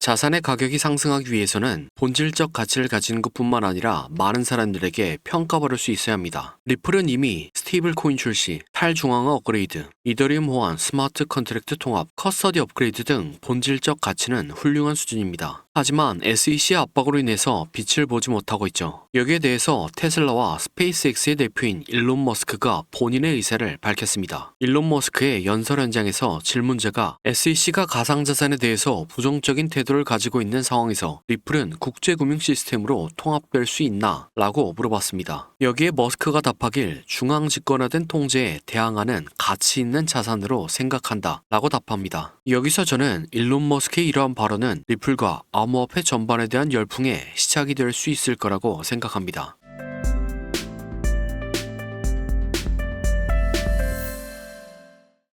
자산의 가격이 상승하기 위해서는 본질적 가치를 가지는 것뿐만 아니라 많은 사람들에게 평가받을 수 있어야 합니다. 리플은 이미 스테이블 코인 출시, 탈중앙화 업그레이드, 이더리움 호환, 스마트 컨트랙트 통합, 커스터디 업그레이드 등 본질적 가치는 훌륭한 수준입니다. 하지만 SEC의 압박으로 인해서 빛을 보지 못하고 있죠. 여기에 대해서 테슬라와 스페이스X의 대표인 일론 머스크가 본인의 의사를 밝혔습니다. 일론 머스크의 연설 현장에서 질문자가 SEC가 가상자산에 대해서 부정적인 태도를 가지고 있는 상황에서 리플은 국제금융 시스템으로 통합될 수 있나? 라고 물어봤습니다. 여기에 머스크가 답하길 중앙집권화된 통제에 대항하는 가치 있는 자산으로 생각한다 라고 답합니다. 여기서 저는 일론 머스크의 이러한 발언은 리플과 암호화폐 전반에 대한 열풍의 시작이 될 수 있을 거라고 생각합니다.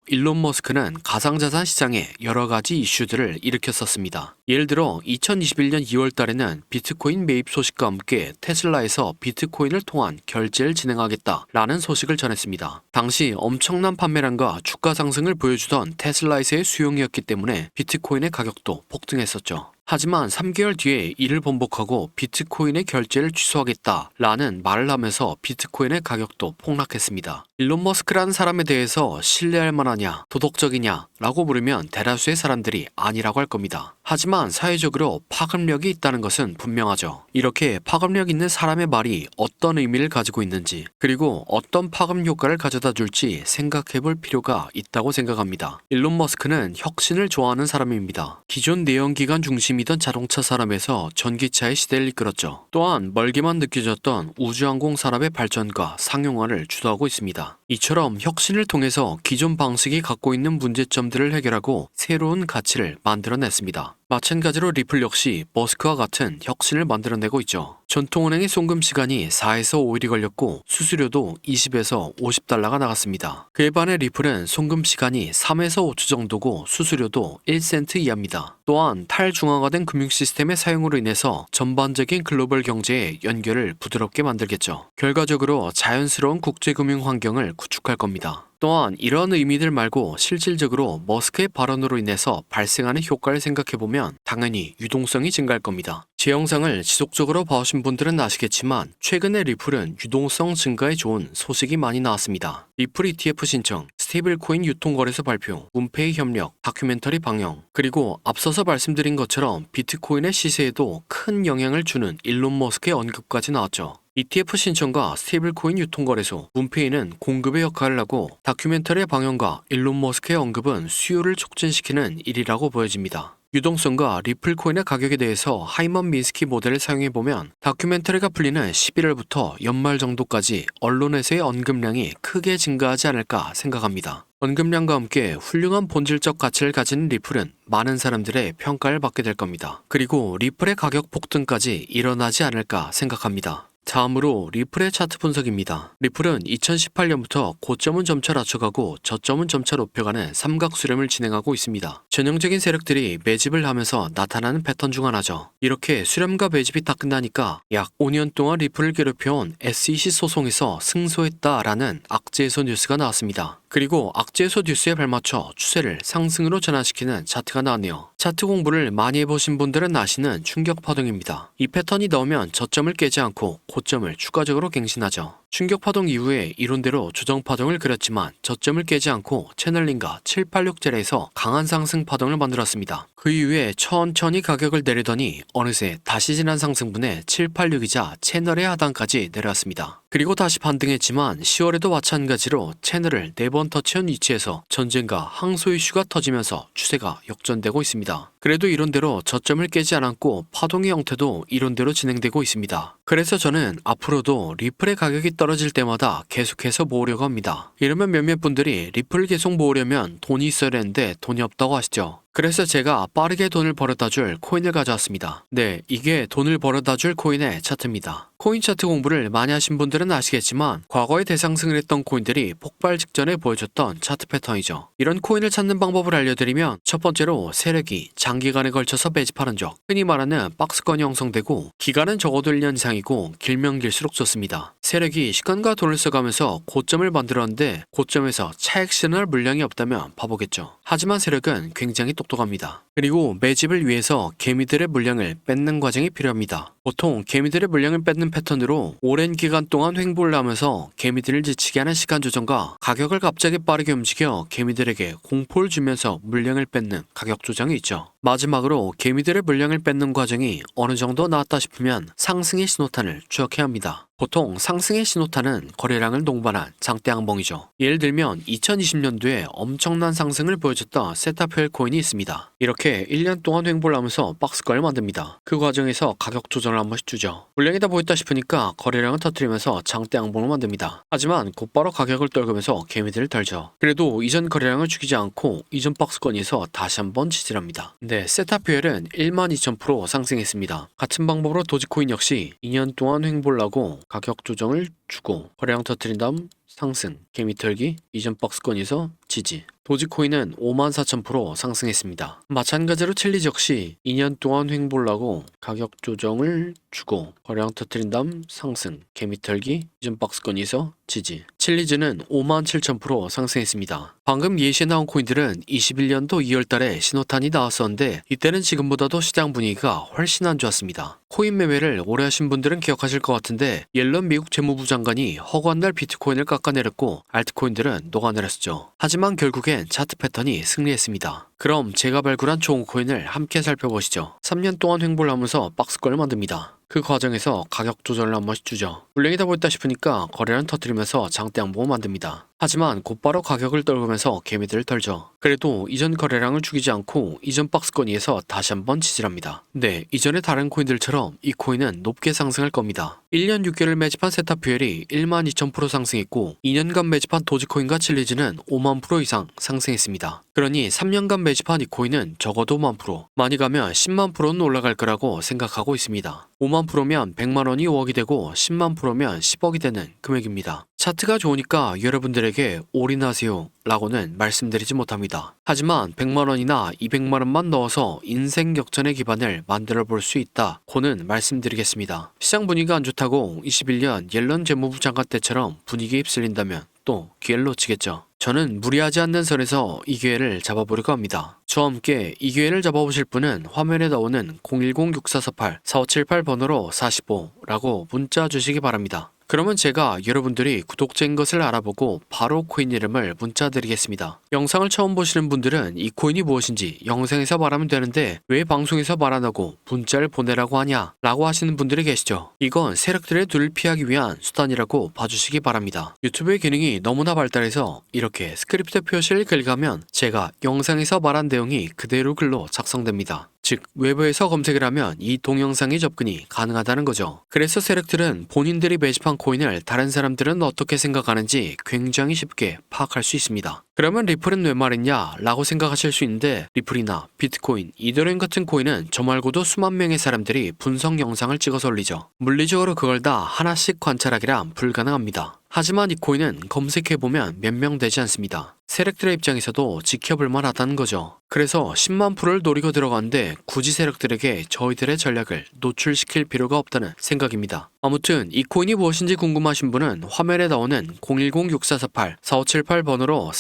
일론 머스크는 가상자산 시장에 여러 가지 이슈들을 일으켰었습니다. 예를 들어 2021년 2월 달에는 비트코인 매입 소식과 함께 테슬라에서 비트코인을 통한 결제를 진행하겠다라는 소식을 전했습니다. 당시 엄청난 판매량과 주가 상승을 보여주던 테슬라에서의 수용이었기 때문에 비트코인의 가격도 폭등했었죠. 하지만 3개월 뒤에 이를 번복하고 비트코인의 결제를 취소하겠다라는 말을 하면서 비트코인의 가격도 폭락했습니다. 일론 머스크라는 사람에 대해서 신뢰할 만하냐, 도덕적이냐 라고 물으면 대다수의 사람들이 아니라고 할 겁니다. 하지만 사회적으로 파급력이 있다는 것은 분명하죠. 이렇게 파급력 있는 사람의 말이 어떤 의미를 가지고 있는지, 그리고 어떤 파급 효과를 가져다 줄지 생각해 볼 필요가 있다고 생각합니다. 일론 머스크는 혁신을 좋아하는 사람입니다. 기존 내연기관 중심이던 자동차 산업에서 전기차의 시대를 이끌었죠. 또한 멀게만 느껴졌던 우주항공 산업의 발전과 상용화를 주도하고 있습니다. 이처럼 혁신을 통해서 기존 방식이 갖고 있는 문제점들을 해결하고 새로운 가치를 만들어냈습니다. 마찬가지로 리플 역시 머스크와 같은 혁신을 만들어내고 있죠. 전통은행의 송금 시간이 4에서 5일이 걸렸고 수수료도 20에서 50달러가 나갔습니다. 그에 반해 리플은 송금 시간이 3에서 5초 정도고 수수료도 1센트 이하입니다. 또한 탈중앙화된 금융 시스템의 사용으로 인해서 전반적인 글로벌 경제의 연결을 부드럽게 만들겠죠. 결과적으로 자연스러운 국제금융 환경을 구축할 겁니다. 또한 이런 의미들 말고 실질적으로 머스크의 발언으로 인해서 발생하는 효과를 생각해보면 당연히 유동성이 증가할 겁니다. 제 영상을 지속적으로 봐오신 분들은 아시겠지만 최근에 리플은 유동성 증가에 좋은 소식이 많이 나왔습니다. 리플 ETF 신청, 스테이블 코인 유통거래소 발표, 문페이 협력, 다큐멘터리 방영, 그리고 앞서서 말씀드린 것처럼 비트코인의 시세에도 큰 영향을 주는 일론 머스크의 언급까지 나왔죠. ETF 신청과 스테이블코인 유통거래소, 문페이는 공급의 역할을 하고 다큐멘터리의 방영과 일론 머스크의 언급은 수요를 촉진시키는 일이라고 보여집니다. 유동성과 리플 코인의 가격에 대해서 하이먼 미스키 모델을 사용해보면 다큐멘터리가 풀리는 11월부터 연말 정도까지 언론에서의 언급량이 크게 증가하지 않을까 생각합니다. 언급량과 함께 훌륭한 본질적 가치를 가진 리플은 많은 사람들의 평가를 받게 될 겁니다. 그리고 리플의 가격 폭등까지 일어나지 않을까 생각합니다. 다음으로 리플의 차트 분석입니다. 리플은 2018년부터 고점은 점차 낮춰가고 저점은 점차 높여가는 삼각 수렴을 진행하고 있습니다. 전형적인 세력들이 매집을 하면서 나타나는 패턴 중 하나죠. 이렇게 수렴과 매집이 다 끝나니까 약 5년 동안 리플을 괴롭혀온 SEC 소송에서 승소했다라는 악재해소 뉴스가 나왔습니다. 그리고 악재해소 뉴스에 발맞춰 추세를 상승으로 전환시키는 차트가 나왔네요. 차트 공부를 많이 해보신 분들은 아시는 충격 파동입니다. 이 패턴이 나오면 저점을 깨지 않고 고점을 추가적으로 갱신하죠. 충격 파동 이후에 이론대로 조정 파동을 그렸지만 저점을 깨지 않고 채널링과 786젤에서 강한 상승 파동을 만들었습니다. 그 이후에 천천히 가격을 내리더니 어느새 다시 지난 상승분에 786이자 채널의 하단까지 내려왔습니다. 그리고 다시 반등했지만 10월에도 마찬가지로 채널을 4번 터치한 위치에서 전쟁과 항소 이슈가 터지면서 추세가 역전되고 있습니다. 그래도 이론대로 저점을 깨지 않았고 파동의 형태도 이론대로 진행되고 있습니다. 그래서 저는 앞으로도 리플의 가격이 떨어질 때마다 계속해서 모으려고 합니다. 이러면 몇몇 분들이 리플을 계속 모으려면 돈이 있어야 되는데 돈이 없다고 하시죠. 그래서 제가 빠르게 돈을 벌어다 줄 코인을 가져왔습니다. 네, 이게 돈을 벌어다 줄 코인의 차트입니다. 코인 차트 공부를 많이 하신 분들은 아시겠지만 과거에 대상승을 했던 코인들이 폭발 직전에 보여줬던 차트 패턴이죠. 이런 코인을 찾는 방법을 알려드리면 첫 번째로 세력이 장기간에 걸쳐서 매집하는 적, 흔히 말하는 박스권이 형성되고 기간은 적어도 1년 이상이고 길면 길수록 좋습니다. 세력이 시간과 돈을 써가면서 고점을 만들었는데 고점에서 차익 실현할 물량이 없다면 바보겠죠. 하지만 세력은 굉장히 똑똑합니다. 그리고 매집을 위해서 개미들의 물량을 뺏는 과정이 필요합니다. 보통 개미들의 물량을 뺏는 패턴으로 오랜 기간 동안 횡보를 하면서 개미들을 지치게 하는 시간 조정과 가격을 갑자기 빠르게 움직여 개미들에게 공포를 주면서 물량을 뺏는 가격 조정이 있죠. 마지막으로 개미들의 물량을 뺏는 과정이 어느 정도 나왔다 싶으면 상승의 신호탄을 추적해야 합니다. 보통 상승의 신호탄은 거래량을 동반한 장대 항봉이죠. 예를 들면 2020년도에 엄청난 상승을 보여줬던 세타퓨엘 코인이 있습니다. 이렇게 1년 동안 횡보를 하면서 박스권을 만듭니다. 그 과정에서 가격 조정을 한 번씩 주죠. 물량이 다 보였다 싶으니까 거래량을 터뜨리면서 장대 항봉을 만듭니다. 하지만 곧바로 가격을 떨구면서 개미들을 털죠. 그래도 이전 거래량을 죽이지 않고 이전 박스권에서 다시 한번 지지합니다. 네, 세타퓨엘은 12,000% 상승했습니다. 같은 방법으로 도지코인 역시 2년 동안 횡보를 하고 가격 조정을 주고 거래량 터뜨린 다음 상승, 개미 털기, 이전 박스권에서 지지. 도지코인은 54,000% 상승했습니다. 마찬가지로 챌리지 역시 2년 동안 횡보를 하고 가격 조정을 주고 거래량 터뜨린 다음 상승, 개미 털기, 이전 박스권에서 지지. 챌리지는 57,000% 상승했습니다. 방금 예시에 나온 코인들은 21년도 2월달에 신호탄이 나왔었는데 이때는 지금보다도 시장 분위기가 훨씬 안 좋았습니다. 코인 매매를 오래 하신 분들은 기억하실 것 같은데 옐런 미국 재무부 장관이 허구한 날 비트코인을 깎아내렸고 알트코인들은 녹아내렸죠. 하지만 결국엔 차트 패턴이 승리했습니다. 그럼 제가 발굴한 좋은 코인을 함께 살펴보시죠. 3년 동안 횡보를 하면서 박스권을 만듭니다. 그 과정에서 가격 조절을 한 번씩 주죠. 물량이 다 보였다 싶으니까 거래량 터뜨리면서 장대 항봉을 만듭니다. 하지만 곧바로 가격을 떨구면서 개미들을 털죠. 그래도 이전 거래량을 죽이지 않고 이전 박스권 위에서 다시 한번 지지합니다. 네, 이전의 다른 코인들처럼 이 코인은 높게 상승할 겁니다. 1년 6개월 매집한 세타퓨엘이 12,000% 상승했고 2년간 매집한 도지코인과 칠리즈는 5만% 이상 상승했습니다. 그러니 3년간 매집한 이 코인은 적어도 5만%, 많이 가면 10만%는 올라갈 거라고 생각하고 있습니다. 5만%면 100만원이 5억이 되고 10만%면 10억이 되는 금액입니다. 차트가 좋으니까 여러분들에게 올인하세요 라고는 말씀드리지 못합니다. 하지만 100만원이나 200만원만 넣어서 인생 역전의 기반을 만들어 볼 수 있다 고는 말씀드리겠습니다. 시장 분위기가 안 좋다고 21년 옐런 재무부 장관 때처럼 분위기에 휩쓸린다면 또 기회를 놓치겠죠. 저는 무리하지 않는 선에서 이 기회를 잡아보려고 합니다. 저와 함께 이 기회를 잡아보실 분은 화면에 나오는 010-6448-4578번호로 45라고 문자 주시기 바랍니다. 그러면 제가 여러분들이 구독자인 것을 알아보고 바로 코인 이름을 문자 드리겠습니다. 영상을 처음 보시는 분들은 이 코인이 무엇인지 영상에서 말하면 되는데 왜 방송에서 말 안 하고 문자를 보내라고 하냐 라고 하시는 분들이 계시죠. 이건 세력들의 눈을 피하기 위한 수단이라고 봐주시기 바랍니다. 유튜브의 기능이 너무나 발달해서 이렇게 스크립트 표시를 클릭하면 제가 영상에서 말한 내용이 그대로 글로 작성됩니다. 즉 외부에서 검색을 하면 이 동영상의 접근이 가능하다는 거죠. 그래서 세력들은 본인들이 매집한 코인을 다른 사람들은 어떻게 생각하는지 굉장히 쉽게 파악할 수 있습니다. 그러면 리플은 왜 말했냐 라고 생각하실 수 있는데 리플이나 비트코인, 이더리움 같은 코인은 저 말고도 수만 명의 사람들이 분석 영상을 찍어서 올리죠. 물리적으로 그걸 다 하나씩 관찰하기란 불가능합니다. 하지만 이 코인은 검색해보면 몇 명 되지 않습니다. 세력들의 입장에서도 지켜볼만 하다는 거죠. 그래서 10만%를 노리고 들어가는데 굳이 세력들에게 저희들의 전략을 노출시킬 필요가 없다는 생각입니다. 아무튼 이 코인이 무엇인지 궁금하신 분은 화면에 나오는 010-6448-4578번호로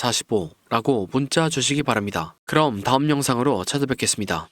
45라고 문자 주시기 바랍니다. 그럼 다음 영상으로 찾아뵙겠습니다.